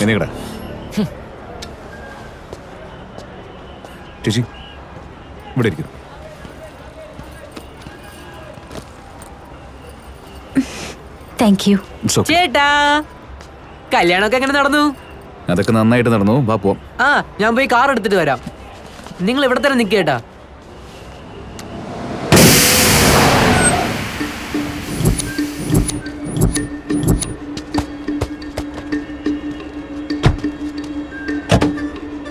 എന്നേക്കടാ ചേച്ചി ഇവിടെ ഇരിക്കുന്നു. Thank you. ചേട്ടാ, കല്യാണമൊക്കെ എങ്ങനെ നടന്നു? അതൊക്കെ നന്നായിട്ട് നടന്നു. വാ പോവാം. ആ, ഞാൻ പോയി കാർ എടുത്തിട്ട് വരാം. നിങ്ങൾ ഇവിടെ തന്നെ നിൽക്കേട്ടാ.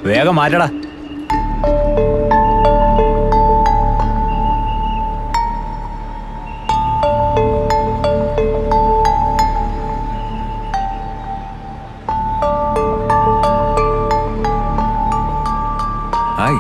വേഗം മാറ്റടാ. ഹായ്.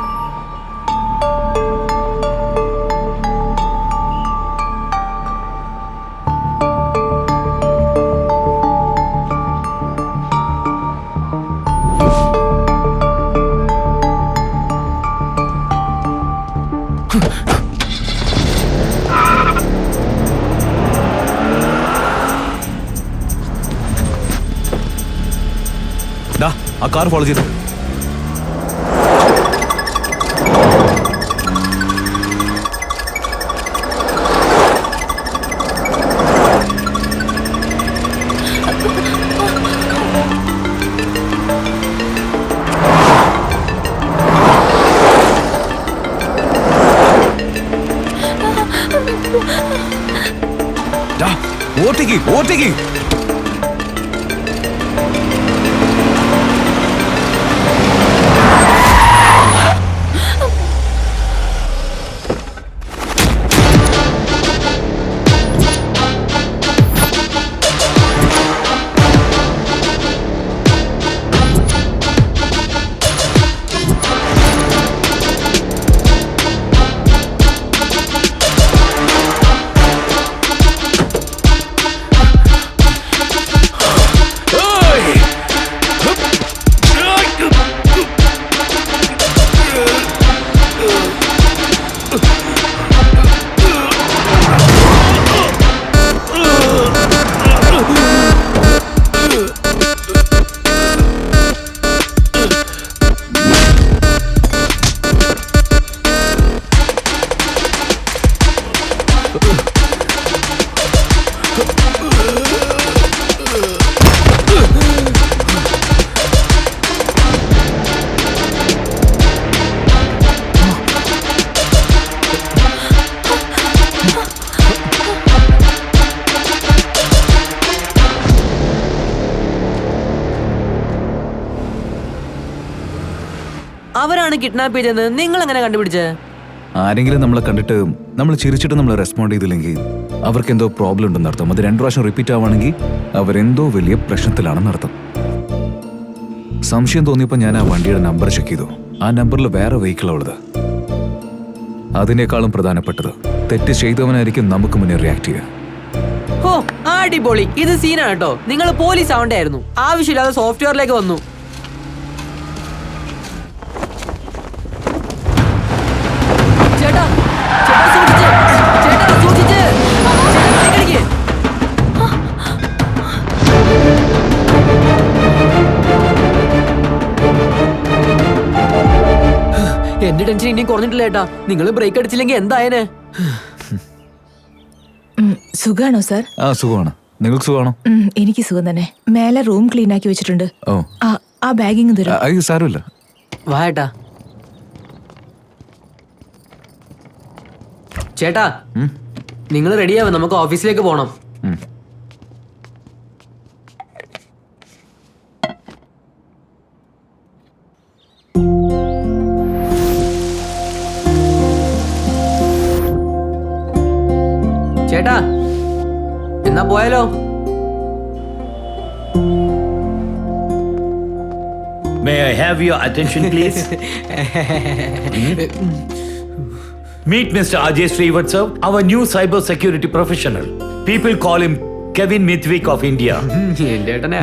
ആ കാർ ഫോളോ ചെയ്തു. ഓട്ടിക്ക് ഓട്ടിക്ക്. അവരാണ് കിഡ്നാപ്പ് ചെയ്തത്. നിങ്ങൾ എങ്ങനെ കണ്ടുപിടിച്ചേ? ആരെങ്കിലും നമ്മളെ കണ്ടിട്ട് നമ്മൾ ചിരിച്ചിട്ട് നമ്മൾ റെസ്പോണ്ട് ചെയ്തില്ലെങ്കിൽ അവർക്ക് എന്തോ പ്രോബ്ലം ഉണ്ടെന്ന് അർത്ഥം. അത് 2 പ്രാവശ്യം റിപ്പീറ്റ് ആവുകയാണെങ്കിൽ അവരെന്തോ വലിയ പ്രശ്നത്തിലാണെന്ന് അർത്ഥം. സംശയം തോന്നിയപ്പോൾ ഞാൻ ആ വണ്ടിയുടെ നമ്പർ ചെക്ക് ചെയ്തു. ആ നമ്പറിൽ വേറെ വെഹിക്കിൾ ഉള്ളത്. അതിനേക്കാളും പ്രധാനപ്പെട്ടത് തെറ്റ് ചെയ്തവനായിരിക്കും നമുക്ക് മുന്നേ റിയാക്ട് ചെയ്യുക. ഓ, അടിപൊളി. ഇത് സീനാണ് കേട്ടോ. നിങ്ങൾ പോലീസ് ആവണ്ടായിരുന്നു. ആവശ്യമില്ലാതെ സോഫ്റ്റ്വെയറിലേക്ക് വന്നു. ചേട്ടാ, ചേട്ടാ സൂക്ഷിച്ച്. ചേട്ടാ സൂക്ഷിച്ച്. എന്റെ ടെൻഷൻ ഇനിയും കുറഞ്ഞിട്ടില്ല ഏട്ടാ. നിങ്ങൾ ബ്രേക്ക് അടിച്ചില്ലെങ്കിൽ എന്തായനെ? സുഖാണോ സാർ? ആ സുഖമാണ്. നിങ്ങൾക്ക് സുഖമാണോ? എനിക്ക് സുഖം തന്നെ. മേലെ റൂം ക്ലീൻ ആക്കി വെച്ചിട്ടുണ്ട്. ഓ, ആ ബാഗിങ് തരും. അയ്യോ സാരമില്ല. വാ ഏട്ടാ. ചേട്ടാ, നിങ്ങൾ റെഡിയാവും. നമുക്ക് ഓഫീസിലേക്ക് പോണം. ചേട്ടാ, എന്നാ പോയാലോ? May I have your attention, please? Meet Mr. Ajay Srivatsav, our new cyber security professional. People call him Kevin Mithwik of India.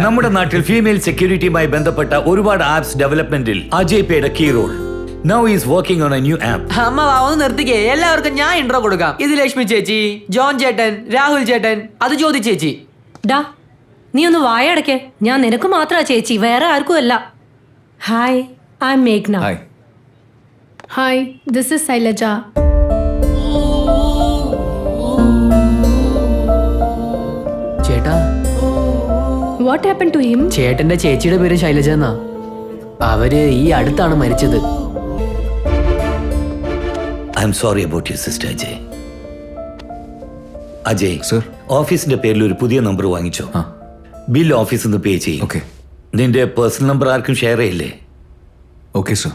നമ്മുടെ നാട്ടിൽ ഫീമെയിൽ സെക്യൂരിറ്റിയുമായി ബന്ധപ്പെട്ട ഒരുപാട് ആപ്സ് ഡെവലപ്മെന്റിൽ Ajay played a key role. Now he is working on a new app. അമ്മ ഒന്ന് നിർത്തിക്കേ. എല്ലാവർക്കും ഞാൻ ഇൻട്രോ കൊടുക്കാം. ഇത് ലക്ഷ്മി ചേച്ചി, ജോൺ ചേട്ടൻ, രാഹുൽ ചേട്ടൻ, അത് ജ്യോതി ചേച്ചി. ഡാ, നീ ഒന്ന് വായടക്കേ. ഞാൻ നിനക്ക് മാത്രമാ ചേച്ചി, വേറെ ആർക്കും അല്ല. ഹായ്, ഐ എം മേഘ്ന. Hi. Hi, this is Sailaja. ചേട്ടാ, What happened to him? ചേട്ടന്റെ ചേച്ചിയുടെ പേര് ശൈലജ എന്നാ. അവര് ഈ അടുത്താണ് മരിച്ചത്. I am sorry about your sister Ajay. Ajay Sir. ഓഫീസിന്റെ പേരിൽ ഒരു പുതിയ നമ്പർ വാങ്ങിച്ചോ. ആ. ബിൽ ഓഫീസിൽ നിന്ന് പേ ചെയ്യും. Okay. നിന്റെ പേഴ്സണൽ നമ്പർ ആർക്കും ഷെയർ ചെയ്യില്ലേ? Okay sir.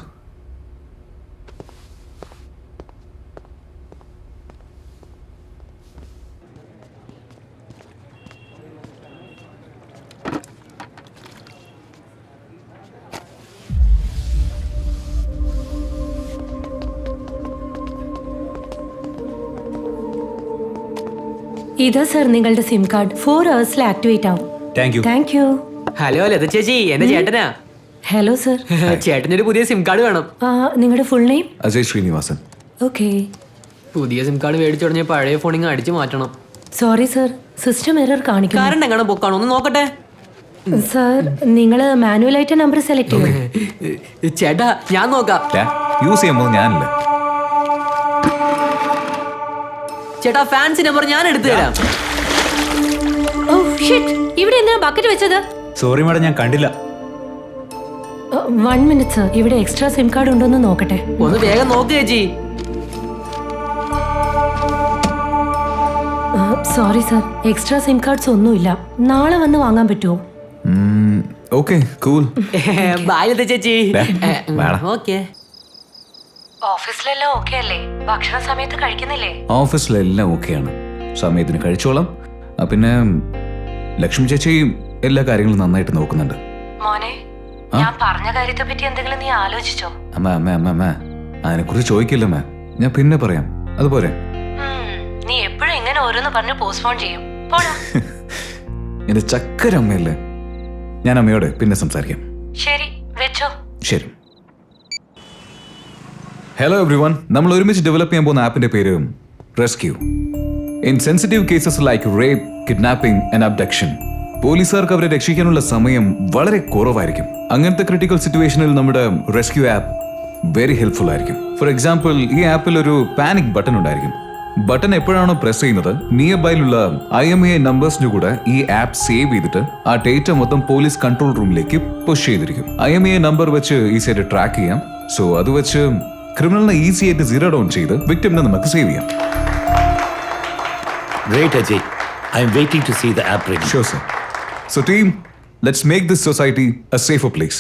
ഇതാ സർ നിങ്ങളുടെ സിം കാർഡ്. 4 hours ആക്ടിവേറ്റ് ആവും. Thank you. Thank you. Hello Latha ചേച്ചി, എന്റെ ചേട്ടനാ. Hello sir. ചേട്ടനൊരു പുതിയ സിം കാർഡ് വേണം. നിങ്ങളുടെ full name? Ajay Srinivasan. Okay. പുതിയ സിം കാർഡ് മേടിച്ചു തുടങ്ങിയ പഴയ ഫോണിങ് അടിച്ചു മാറ്റണം. സോറി സർ, സിസ്റ്റം എറർ കാണിക്കുന്നു. കറണ്ട് എങ്ങനെ പൊക്കാണോ ഒന്ന് നോക്കട്ടെ. സർ, നിങ്ങൾ മാനുവലായിട്ട് നമ്പർ സെലക്ട് ചെയ്യും. ചേട്ടാ ഞാൻ നോക്കാം. യൂസ് ചെയ്യുമ്പോൾ ഞാനില്ല. ചേട്ടാ ഫാൻസി നമ്പർ ഞാൻ എടുത്തു തരാം. ഓ ഷിറ്റ്, ഇവിടെ എന്തിനാ ബക്കറ്റ് വെച്ചത്? സോറി മാഡം, ഞാൻ കണ്ടില്ല. 1 minute സർ, ഇവിടെ എക്സ്ട്രാ സിം കാർഡ് ഉണ്ടോന്ന് നോക്കട്ടെ. ഒന്ന് വേഗം നോക്ക് ചേച്ചി. Sorry sir, extra SIM cards ഒന്നുമില്ല. നാളെ വന്ന് വാങ്ങാൻ പറ്റുമോ? Okay, cool. ബൈ ലത ചേച്ചി. വേണം. ഓക്കെ. ഓഫീസിലെല്ലാം ഓക്കെ അല്ലേ? ഭക്ഷണ സമയത്ത് കഴിക്കുന്നില്ലേ? ഓഫീസിലെല്ലാം ഓക്കെയാണ്, സമയത്തിന് കഴിച്ചോളാം. പിന്നെ ലക്ഷ്മി ചേച്ചി എല്ലാ കാര്യങ്ങളും നന്നായിട്ട് നോക്കുന്നുണ്ട്. മോനെ, ഞാൻ പറഞ്ഞ കാര്യത്തെ പറ്റി എന്തെങ്കിലും നീ ആലോചിച്ചോ? അമ്മ അതിനെക്കുറിച്ച് ചോദിക്കില്ല മാം, ഞാൻ പിന്നെ പറയാം. അതുപോലെ നീ എപ്പോഴും ഇങ്ങനെ ഓരോന്ന് പറഞ്ഞ് പോസ്റ്റ്പോൺ ചെയ്യും. പോടാ. എന്റെ ചക്കര അമ്മയല്ലേ, ഞാൻ അമ്മയോട് പിന്നെ സംസാരിക്കാം. ശരി, വെച്ചോ. ശരി. ഹലോ എവ്രി വൺ, നമ്മൾ ഒരുമിച്ച് ഡെവലപ്പ് ചെയ്യാൻ പോകുന്ന ആപ്പിന്റെ പേര് rescue. In sensitive cases like rape, kidnapping and abduction, പോലീസുകാർക്ക് അവരെ രക്ഷിക്കാനുള്ള സമയം വളരെ കുറവായിരിക്കും. അങ്ങനത്തെ ക്രിട്ടിക്കൽ സിറ്റുവേഷനിൽ നമ്മുടെ റെസ്ക്യൂ ആപ്പ് വെരി ഹെൽപ്ഫുൾ ആയിരിക്കും. ഫോർ എക്സാമ്പിൾ, ഈ ആപ്പിൽ ഒരു പാനിക് ബട്ടൺ ഉണ്ടായിരിക്കും. ബട്ടൺ എപ്പോഴാണോ പ്രസ് ചെയ്യുന്നത്, നിയർ ബൈയിലുള്ള IMEI നമ്പേഴ്സിന്റെ കൂടെ ഈ ആപ്പ് സേവ് ചെയ്തിട്ട് ആ ഡേറ്റ മൊത്തം പോലീസ് കൺട്രോൾ റൂമിലേക്ക് പുഷ് ചെയ്തിരിക്കും. IMEI നമ്പർ വെച്ച് ഈസിയായിട്ട് ട്രാക്ക് ചെയ്യാം. സോ അത് വെച്ച് ക്രിമിനലിനെ ഈസി ആയിട്ട് സീറോ ഡൗൺ ചെയ്ത് വിക്ടിമിനെ നമുക്ക് സേവ് ചെയ്യാം. Great, Ajay. I am waiting to see the app ready. Sure, sir. So team, let's make this society a safer place.